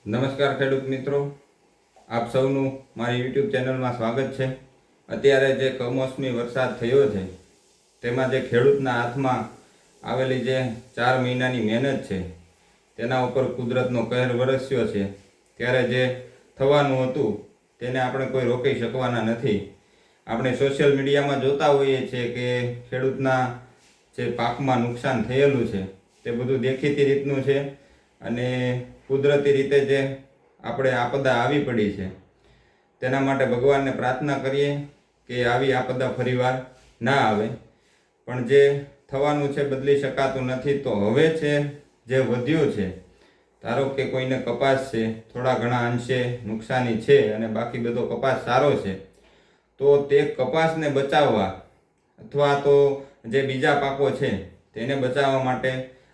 નમસ્કાર ખેડૂત મિત્રો, આપ સૌનું મારી યુટ્યુબ ચેનલમાં સ્વાગત છે। અત્યારે જે કમોસમી વરસાદ થયો છે તેમાં જે ખેડૂતના હાથમાં આવેલી જે 4 મહિનાની મહેનત છે તેના ઉપર કુદરતનો કહેર વરસ્યો છે। ત્યારે જે થવાનું હતું તેને આપણે કોઈ રોકી શકવાના નથી। આપણે સોશિયલ મીડિયામાં જોતા હોઈએ છીએ કે ખેડૂતના જે પાકમાં નુકસાન થયેલું છે તે બધું દેખીતી રીતનું છે અને કુદરતી રીતે જે આપણે આપદા આવી પડી છે તેના માટે ભગવાનને પ્રાર્થના કરીએ કે આવી આપદા ફરીવાર ના આવે। પણ જે થવાનું છે બદલી શકાતું નથી। તો હવે છે જે વધ્યું છે, ધારો કે કોઈને કપાસ છે, થોડા ઘણા અંશે નુકસાની છે અને બાકી બધો કપાસ સારો છે, તો તે કપાસને બચાવવા અથવા તો જે બીજા પાકો છે તેને બચાવવા માટે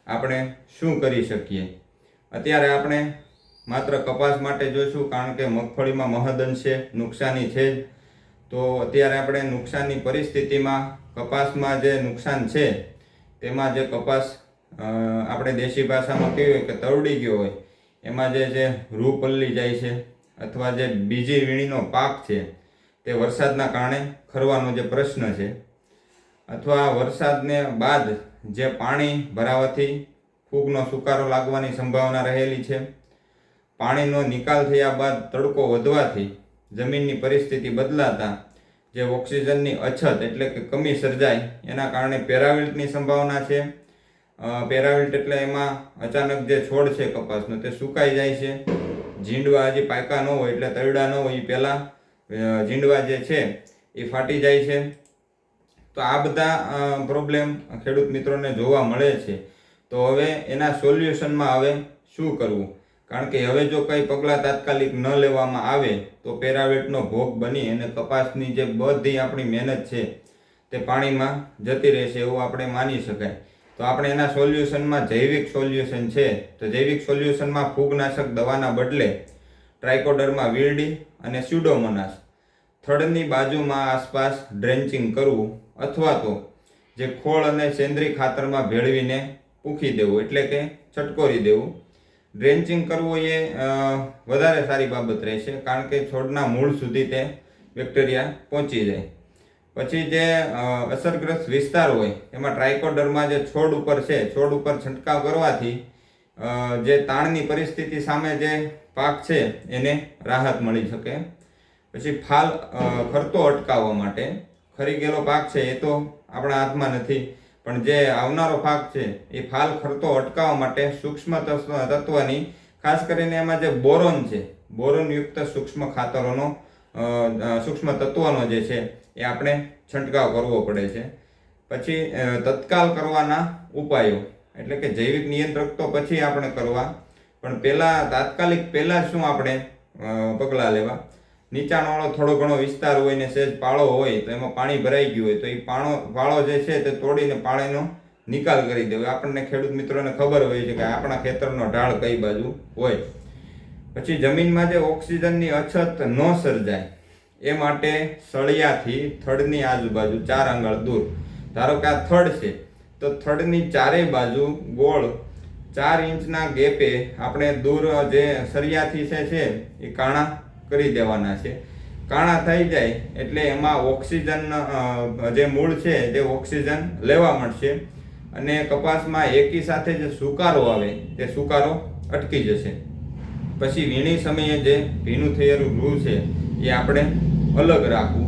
આપણે શું કરી શકીએ। અત્યારે આપણે માત્ર કપાસ માટે જોઈશું, કારણ કે મગફળીમાં મહદઅંશે નુકસાની છે જ। તો અત્યારે આપણે નુકસાનની પરિસ્થિતિમાં કપાસમાં જે નુકસાન છે તેમાં જે કપાસ આપણે દેશી ભાષામાં કહીએ કે તરડી ગયો હોય, એમાં જે રૂ પલ્લી જાય છે અથવા જે બીજી વીણીનો પાક છે તે વરસાદના કારણે ખરવાનો જે પ્રશ્ન છે, અથવા વરસાદને બાદ જે પાણી ભરાવાથી ફૂગનો સુકારો લાગવાની સંભાવના રહેલી છે। પાણીનો નિકાલ થયા બાદ તડકો વધવાથી જમીનની પરિસ્થિતિ બદલાતા જે ઓક્સિજનની અછત એટલે કે કમી સર્જાય, એના કારણે પેરાવિલ્ટની સંભાવના છે। પેરાવિલ્ટ એટલે એમાં અચાનક જે છોડ છે કપાસનો તે સુકાઈ જાય છે। ઝીંડવા હજી પાક્યા ન હોય એટલે તરડા ન હોય એ પહેલાં ઝીંડવા જે છે એ ફાટી જાય છે। તો આ બધા પ્રોબ્લેમ ખેડૂત મિત્રોને જોવા મળે છે। તો હવે એના સોલ્યુશનમાં હવે શું કરવું, કારણ કે હવે જો કંઈ પગલાં તાત્કાલિક ન લેવામાં આવે તો પેરાવિલ્ટનો ભોગ બની અને કપાસની જે બધી આપણી મહેનત છે તે પાણીમાં જતી રહેશે એવું આપણે માની શકાય। તો આપણે એના સોલ્યુશનમાં જૈવિક સોલ્યુશન છે, તો જૈવિક સોલ્યુશનમાં ફૂગનાશક દવાના બદલે ટ્રાઇકોડર્મા વિરડી અને સ્યુડોમોનાસ થડની બાજુમાં આસપાસ ડ્રેન્ચિંગ કરવું, અથવા તો જે ખોળ અને સેન્દ્રીય ખાતરમાં ભેળવીને પૂંખી દેવું એટલે કે છટકોરી દેવું। ડ્રેન્ચિંગ કરવું એ વધારે સારી બાબત રહેશે, કારણ કે છોડના મૂળ સુધી તે બેક્ટેરિયા પહોંચી જાય। પછી જે અસરગ્રસ્ત વિસ્તાર હોય એમાં ટ્રાઇકોડર્મા જે છોડ ઉપર છે, છોડ ઉપર છંટકાવ કરવાથી જે તાણની પરિસ્થિતિ સામે જે પાક છે એને રાહત મળી શકે। પછી ફાલ ખરતો અટકાવવા માટે, ખરી ગયેલો પાક છે એ તો આપણા હાથમાં નથી, પણ જે આવનારો પાક છે એ ફાલ ખરતો અટકાવવા માટે સૂક્ષ્મ તત્વની, ખાસ કરીને એમાં જે બોરોન છે, બોરોનયુક્ત સૂક્ષ્મ ખાતરોનો સૂક્ષ્મ તત્વનો જે છે એ આપણે છંટકાવ કરવો પડે છે। પછી તત્કાલ કરવાના ઉપાયો એટલે કે જૈવિક નિયંત્રક તો પછી આપણે કરવા, પણ તાત્કાલિક પહેલાં શું આપણે પગલાં લેવા। નીચાણવાળો થોડો ઘણો વિસ્તાર હોય ને સહેજ પાળો હોય તો એમાં પાણી ભરાઈ ગયું હોય તો એ પાળો જે છે તે તોડીને પાણીનો નિકાલ કરી દેવો। આપણને ખેડૂત મિત્રોને ખબર હોય છે કે આપણા ખેતરનો ઢાળ કઈ બાજુ હોય। પછી જમીનમાં જે ઓક્સિજનની અછત ન સર્જાય એ માટે સળિયાથી થડની આજુબાજુ 4 આંગળ દૂર, ધારો કે આ થડ છે તો થડની ચારેય બાજુ ગોળ 4 ઇંચના ગેપે આપણે દૂર જે સળિયાથી છે એ કાણા કરી દેવાના છે। કાણા થઈ જાય એટલે એમાં ઓક્સિજન જે મૂળ છે જે ઓક્સિજન લેવા મળશે અને કપાસમાં એકી સાથે જે સુકારો આવે તે સુકારો અટકી જશે। પછી વીણી સમયે જે ભીનું થયેલું રૂ છે એ આપણે અલગ રાખવું,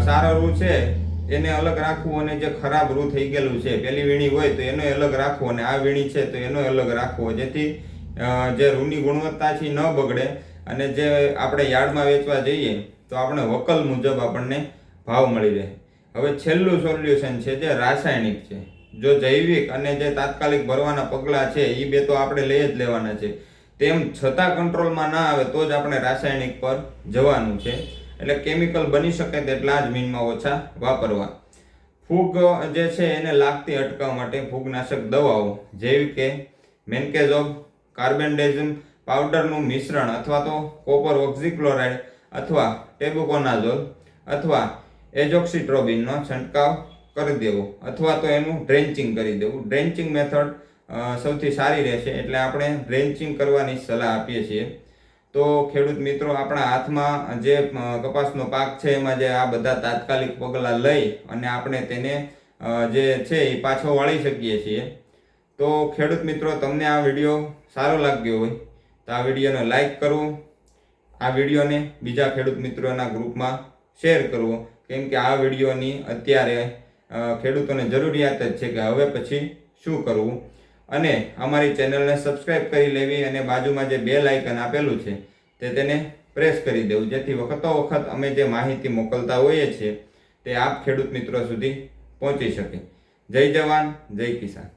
સારો રૂ છે એને અલગ રાખવું અને જે ખરાબ રૂ થઈ ગયેલું છે, પેલી વીણી હોય તો એનો અલગ રાખવો અને આ વીણી છે તો એનો અલગ રાખવો, જેથી જે રૂની ગુણવત્તા છે ન બગડે અને જે આપણે યાર્ડમાં વેચવા જઈએ તો આપણે વકલ મુજબ આપણને ભાવ મળી રહે। હવે છેલ્લું સોલ્યુશન છે જે રાસાયણિક છે। જો જૈવિક અને જે તાત્કાલિક ભરવાના પગલાં છે એ બે તો આપણે લઈ જ લેવાના છે, તેમ છતાં કંટ્રોલમાં ના આવે તો જ આપણે રાસાયણિક પર જવાનું છે। એટલે કેમિકલ બની શકે તેટલા જ મીનમાં ઓછા વાપરવા। ફૂગ જે છે એને લાગતી અટકાવવા માટે ફૂગનાશક દવાઓ જેવી કે મેન્કેઝોબ, કાર્બેન્ડેઝમ પાવડરનું મિશ્રણ અથવા તો કોપર ઓક્ઝીક્લોરાઇડ અથવા ટેબુકોનાઝોલ અથવા એઝોક્સિટ્રોબિનનો છંટકાવ કરી દેવો, અથવા તો એનું ડ્રેન્ચિંગ કરી દેવું। ડ્રેન્ચિંગ મેથડ સૌથી સારી રહેશે. એટલે આપણે ડ્રેન્ચિંગ કરવાની સલાહ આપીએ છીએ. તો ખેડૂત મિત્રો, આપણા હાથમાં જે કપાસનો પાક છે એમાં જે આ બધા તાત્કાલિક પગલાં લઈ અને આપણે તેને જે છે એ પાછો વાળી શકીએ છીએ. તો ખેડૂત મિત્રો, તમને આ વિડીયો સારો લાગ્યો હોય તો આ વિડીયોને લાઈક કરવો, આ વિડીયોને બીજા ખેડૂત મિત્રોના ગ્રુપમાં શેર કરવો, કેમ કે આ વિડીયોની અત્યારે ખેડૂતોને જરૂરિયાત જ છે કે હવે પછી શું કરવું. અને અમારી ચેનલને સબસ્ક્રાઈબ કરી લેવી અને બાજુમાં જે બેલ આઇકન આપેલું છે તેને પ્રેસ કરી દેવું, જેથી વખતો વખત અમે જે માહિતી મોકલતા હોઈએ છીએ તે આપ ખેડૂત મિત્રો સુધી પહોંચી શકે. જય જવાન, જય કિસાન.